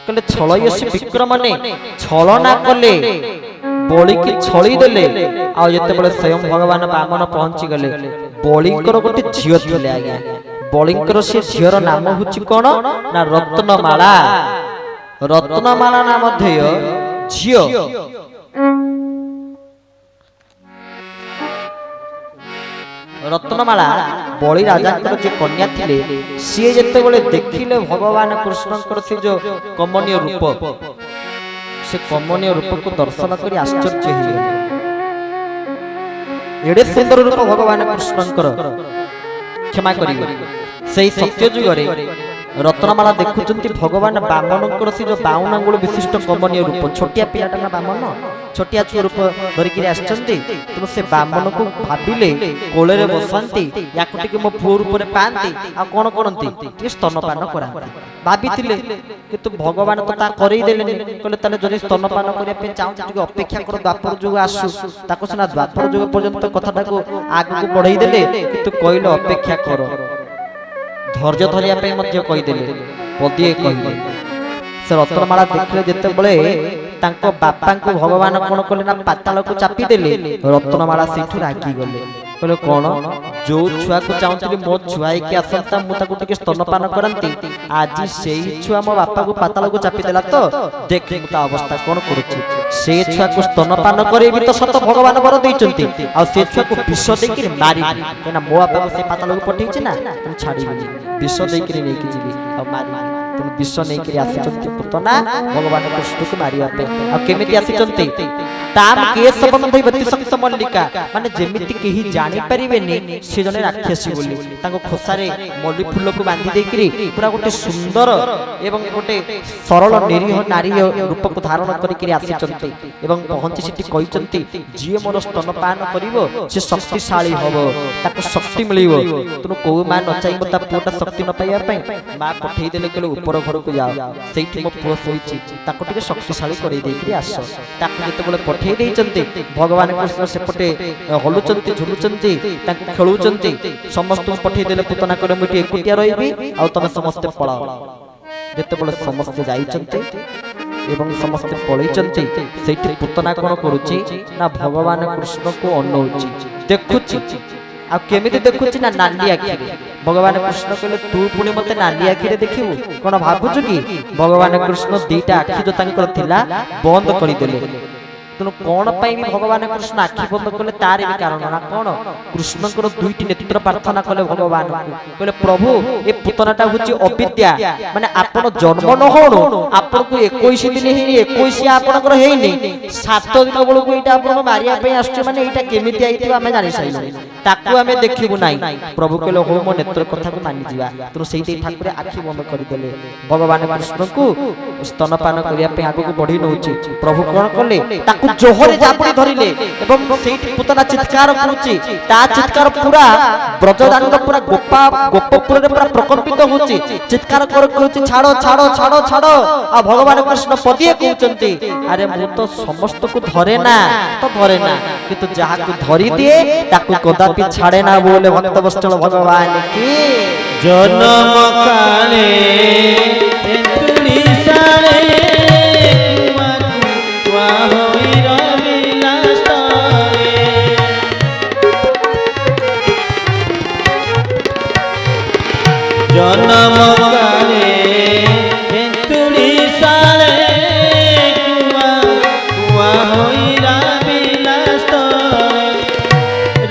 कहले छलयसी विक्रमने छलना कले बलि की छली देले आ जते बेले स्वयं भगवान बामन पहुंची गले बलिंकर गोटे झियो थिले आज्ञा बलिंकर से झियर नाम होची कोन ना रत्नमाला रत्नमाला नाम ध्येय झियो रत्नमाला बलि राजा जे कन्या थिले सी जते बेले देखिले भगवान कृष्णकर से जो कमनीय रूप से कमनीय रूप को दर्शन करी आश्चर्य हो एडे सुंदर रूप भगवान कृष्णकर क्षमा करिवे सेही सत्य जुगरे रत्नमाला देखुचंती भगवान बामनकर से जो 52 अंगुल विशिष्ट कमनीय रूप छोटिया पिलाटा ना बामन छोटिया छुआ रूप धरिकी आसचंती तुम से बामन को भाबिले कोले रे बसंती याकु टिके मो पुओ रूप रे पांती आ कोन करंती टे स्तनपान करांती भाबिथिले किंतु भगवान तो ता करई देले कहले तने जदि स्तनपान करिया पे चाहू टिके अपेक्षा कर द्वापर जुग आसु ताको सना द्वापर जुग पर्यंत कथाटा को आगु को बढ़ई देले किंतु कइलो अपेक्षा कर धैर्य धरिया पे मध्य कहि देले पदिए कहिले से रत्नमाला देखले जते बळे तांको बापा को भगवान कोन कले ना पाताल को चापी देले रत्नमाला सेठु रागी गले कहले कोन जो छुआ को चाहूतली मो छुआई के असंता मु ताको टिके स्तनपान करंती आज सेही छुआ मो बापा को पाताल को चापी देला तो देख ता अवस्था कोन करूची से छुआ को स्तनपान करेबी तो सत भगवान वर दैचंती आ से छुआ को विष देकी मारी केना मो बापा को से पाताल को पठैछि ना तुम छाड़ीबी विष देकी नेकी जीवी आ मारी तुम विष नेकी आसीचंती पुतना भगवान कृष्ण को मारिया पे आ केमिति आसीचंती ताम केस बंधई बतिशक्त मल्लिका माने जेमिति केही जानि परिबेनी से जने राक्षसी बोली ताको खोसारे मल्ली फूल को बांधी देकरी पूरा गोटे सुंदर एवं गोटे सरल निरीह नारी रूप को धारण करिकरी आसीचंती एवं पहुंची सिटी कहिचंती जिए मोर स्तनपान करिवो से शक्तिशाली हबो ताको शक्ति मिलिवो तुनु को मा न चाहि मता पुटा शक्ति न पाइया पई मा पठेई देले केले ऊपर घर को जाओ सेठी मो पुओ सोइची ताको टिके शक्तिशाली करि देकरी आस ताको जते बोले पठेई देइचंती भगवान कृष्ण सेपटे हलुचंती झुलुचंती ताको खेलुचंती समस्त पठेई देले पुतना करे मुटी एकुटिया रहिबी आ तमे समस्त पळाओ जते बोले समस्त जाइचंती एवं समस्त पळैचंती सेठी पुतना कोन करूची ना भगवान कृष्ण को अनौची देखुची आ केमिति देखुची ना नाली आखिरे भगवान कृष्ण कहले तू पुणी मते नाली आखिरे देखिबू कोन भाबुछु कि भगवान कृष्ण दीटा आखि जो तांकर थिला बंद करि देले तेणु कौन भी भगवान कृष्ण आखि बंद कले तार भी कारण ना कौन कृष्ण दुईटी नेत्र प्रार्थना कले भगवान कहले प्रभु ए पुतनाटा होची अविद्या माने आपण जन्म न होणु आपण को 21 दिन हेनी 21 आपनकर हेनी 7 दिन बळु को एटा आपण मारिया पे आछे माने एटा केमिति आइथिबा हमें जानि साइलो ताकू हमें देखिबु नाही प्रभु कहले हो मो नेत्र कथा को मानि जिवा तो सेही ठाकुर आखि बंद कर देले भगवान कृष्ण को स्तनपान करिया पे आगु को बढ़ी नउची प्रभु कोन कले ताकू जोहरे जापड़ी धरिले एवं सेठी पुतना चित्कार करूची ता चित्कार पूरा ब्रजदानंद पूरा गोपपुर रे पूरा प्रकंपित होची चित्कार करूची छाड़ो छाड़ो छाड़ो छाड़ो आ भगवान कृष्ण पदिए कहउचंती अरे मु तो समस्त को धरे ना तो धरे ना किंतु जहा को धरि दिए ताकू कदापि छाड़े ना बोले भक्तवत्सल भगवान की जन्म काले एतुली सारे जन्म काले एतुली साले कुआ कुआ होइरा बिलास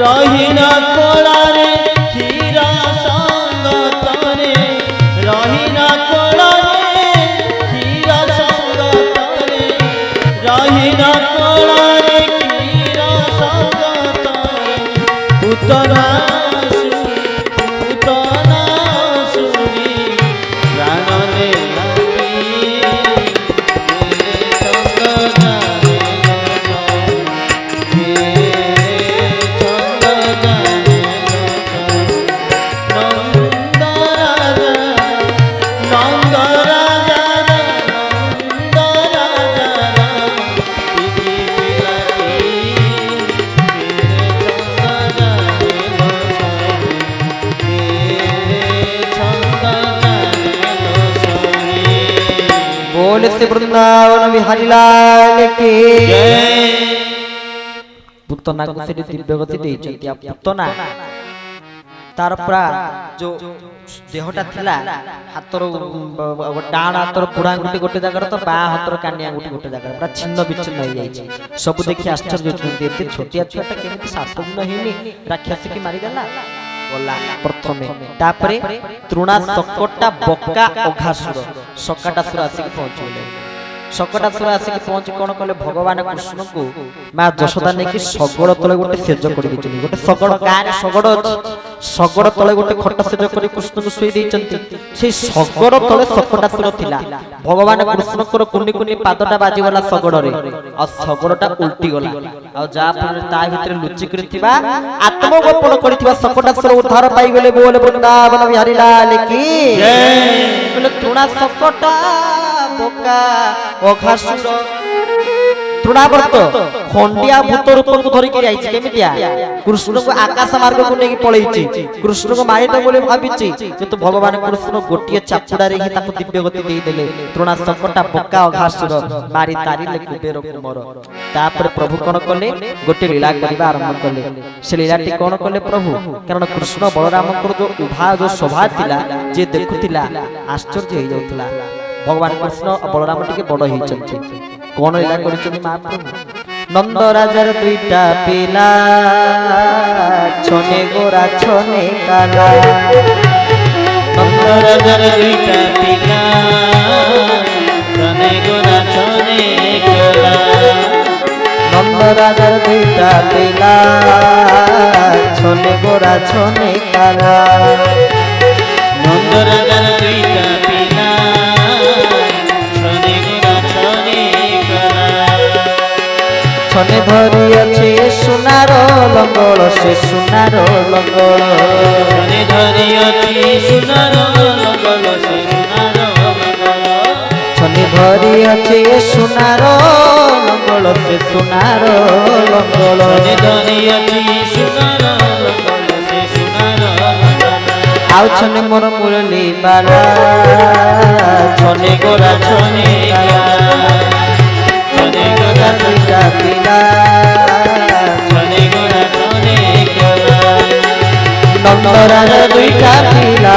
रहिना कोलारे क्षीर संगतरे रहिना कोला बोले से वृंदावन बिहारी लाल की पुतना को से दिव्य गति देइचंती आ पुतना तार पूरा जो देहटा थिला हातर डाण हातर पुड़ा गुटी गोटे जगह तो बा हातर कानिया गुटी गोटे जगह पूरा छिन्न विच्छिन्न हो जाइछि सब देखि आश्चर्य होचंती एते छोटिया छुआटा केमिति 7 दिन हेनी राक्षस की मारी देला बोला प्रथमे तापरे तृणा सकटा बक्का अघासुर सकटासुर आसिक पहुंचले सकटासुर आसिक पहुंच कोन कले भगवान कृष्ण को मां जशोदा ने कि सगड़ तले गोटे सेज कर दिचनी गोटे सगड़ गारे सगड़ सगड़ तले गोटे खट सेज कर कृष्ण को सोई दिचंती से सगड़ तले सकटासुर थिला भगवान कृष्ण को कुनी कुनी पादटा बाजी गला सगड़ रे आ सगड़टा उल्टी गला आ जा पर ता भितर लुचि करथिबा आत्मगोपन करथिबा सकटासुर उद्धार पाई गेले बोले वृंदावन बिहारी लाल की जय बोले तृणा सकटा बोका अघासुर तृणावर्त खंडिया भूत रूप को धरि के आइछि केमितिया कृष्ण को आकाश मार्ग को नेकी पळैछि कृष्ण को मारिते बोले भाबिछि जे तो भगवान कृष्ण गोटिए चापुडा रे ही ताको दिव्य गति देई देले तृणा सकटा बोका अघासुर मारी तारिले कुबेर कुमर तापर प्रभु कोन कले गोटे लीला करिबा आरंभ कले से लीलाटी कोन कले प्रभु कारण कृष्ण बलराम को जो उभा जो शोभा थिला जे देखुतिला आश्चर्य हो जाउतला भगवान कृष्ण बलराम टिके बड़ होइचंती कोन लीला करिचंती महाप्रभु नंद राजार दुईटा पिला छने गोरा छने काला नंद राजार दुईटा पिला छने गोरा छने काला नंद राजार दुईटा पिला छने गोरा छने काला नंद राजार दुईटा छने धरी अच्छे सुनार लंगल से सुनार लंगल छने धरी अच्छे सुनार लंगल से सुनार लंगल छने धरी अच्छे सुनार लंगल से सुनार लंगल छने धरी अच्छे सुनार लंगल से सुनार लंगल आउ छने मोर मुरली बाला छने गोरा छने काला दुईटा पिला छने गोरा छने काला नंद राजार दुईटा पिला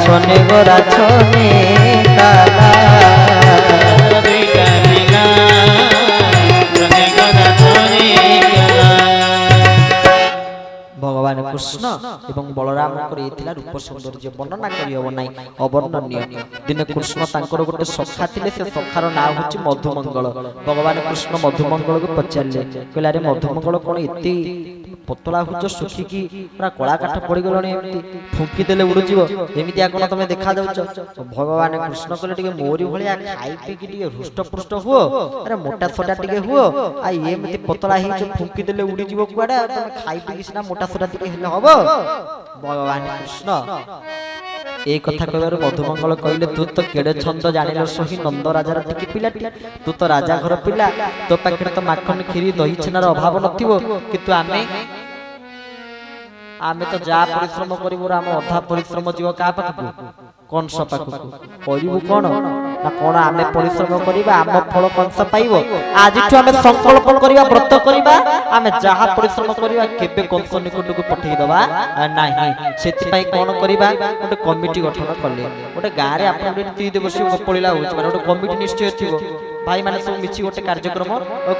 छने गोरा छने काला दुईटा पिला छने गोरा छने काला भगवान कृष्ण एवं बलराम को रूप सौंदर्य वर्णना करहब ना अवर्णनीय दिने कृष्ण तांकर गोटे सखा थिले से सखार ना होची मधुमंगल भगवान कृष्ण मधुमंगल को पचारे कहले अरे मधुमंगल कोन एते पतला हुज सुखी की पूरा कला काठ पड़ी गलनी एमती फुंकी देले उड़ जीव एमिति आ कोन तमे देखा जाउछ भगवान कृष्ण कहले टिके मोरी भलिया खाई पी की टिके हृष्ट पुष्ट हुओ अरे मोटा सोटा टिके हुओ आ एमिति पतला ही जो फुंकी देले उड़ी जीव कुआडा तमे खाई पी किसना मोटा सोटा टिके हेले हबो भगवान कृष्ण ए कथा कहबार मधुमंगल कहले तू तो केड़े छंद जानिल सही नंद राजार टिके पिलाटी तू तो राजा घर पिला तो पाखे तो माखन खीरी दही छेनार अभाव नथिबो किंतु आमे तो जा परिश्रम करिबो आम अधा परिश्रम जीव का पाखु कंस पाखु करिबो कोन ना कोन आमे परिश्रम करिबा आम फल कंस पाइबो आज ठु आमे संकल्प करिबा व्रत करिबा आमे जहा परिश्रम करिबा केबे कंस निकट को पठेई दबा नाही सेति पई कोन करिबा गोटे कमिटी गठन करले गोटे गां रे आपण गोटे 3 दिवस गोपळिला होछ माने गोटे कमिटी निश्चय थिबो भाई माने सब मिछि गोटे कार्यक्रम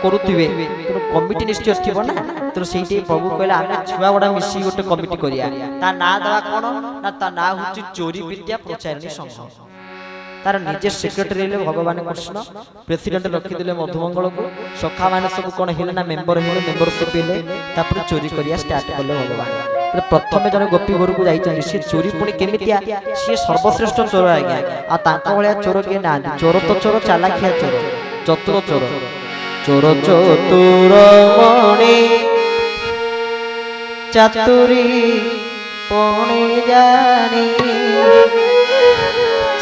करूथिबे तो कमिटी निश्चय थिबो ना तो सेठी प्रभु कहला आमे छुआ बडा मिछि गोटे कमिटी करिया ता ना दवा कोन ना ता ना होची चोरी विद्या प्रचारणी संघ तार निजे सेक्रेटरी ले भगवान कृष्ण प्रेसिडेंट रखी दिले मधुमंगल को सखा माने सब कोन हेले ना मेंबर हेले मेंबरशिप हेले तापर चोरी करिया स्टार्ट करले भगवान तो प्रथमे जने गोपी घर को जाई सी चोरी पुणी केमितिया सी सर्वश्रेष्ठ चोर आज्ञा आ तांका भलिया चोर के ना चोर तो चोर चालाखिया चोर चतुर चोर चोर चतुर मणि चातुरी पुणी जानी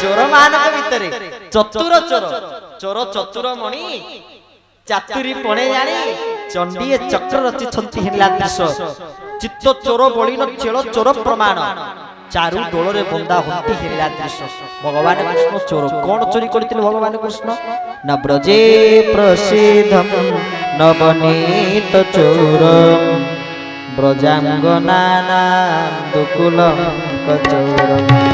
चोर मानक भितरे चतुर चोर चोर चतुर मणि चातुरी पणे जानी चंडी चक्र रचि छंती हिला दिश चित्त चोर बलिन चेल चोर प्रमाण চারু দোଳରେ ବନ୍ଧା ହୁନ୍ତି ହେରିଲା ଦୃଶ୍ୟ ଭଗବାନ କୃଷ୍ଣ ଚୋର କଣ ଚୋରି କରିଥିଲେ ଭଗବାନ କୃଷ୍ଣ ନା ବ୍ରଜେ ପ୍ରସିଦ୍ଧମ୍ ନବନୀତ ଚୋରମ୍ ବ୍ରଜାଙ୍ଗନାନାଂ ଦୁକୁଲଂ କଚୋରମ୍